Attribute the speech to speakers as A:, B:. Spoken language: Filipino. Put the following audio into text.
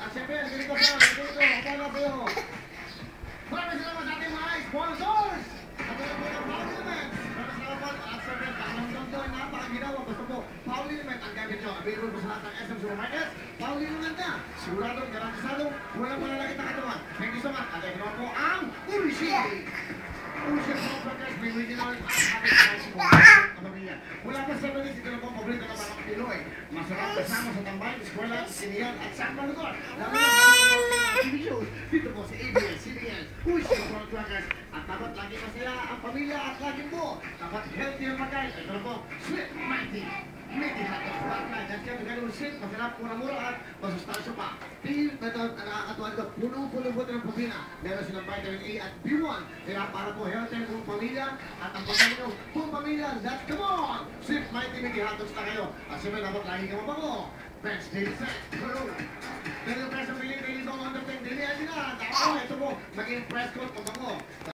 A: At syempre, ganito sa paano kayo? Maraming salamat sa ating mga sponsors! At ito po ng Paul Element. Maraming salamat at syempre, kakamdam doon, napakaginawa. Basta po, Paul Element ang gamit nyo. Available po sa lahat ng SM Supermarket. Paul Element na. Siguradong, garantisado, walang malalaki na katawan. Thank you so much. At ito naman po ang Urishi. Urishi Burgers, may original at happy po. Mula pa sa Venice, ito na po ang paborito ng mga Pinoy. Masarap kasama sa tambay, eskwela, sinihan at sa mga lugar. Dito po sa ABS-CBN, Urishi Burgers. At dapat lagi masaya ang pamilya at lagi po. Dapat healthy ang pagkain. Ito na po, Sweet Mighty. Mighty hot dog flatline. At kaya ganun sweet, masarap, mura-mura at masustansya pa. Tingin na ito, nakakatuwa nito, puno-puno po ng protina. Meron silang vitamin A at B1. Kaya para po healthy ang buong pamilya at ang pagkain ng buong pamilya. Let's come on! Sweet Mighty Mighty hot dogs na kayo. At siyempre dapat lagi ka mabango. Bench Daily Set. Pero yung presyo piling, daily don't undertake, daily ay sila. Ito po, maging press coat, mabango.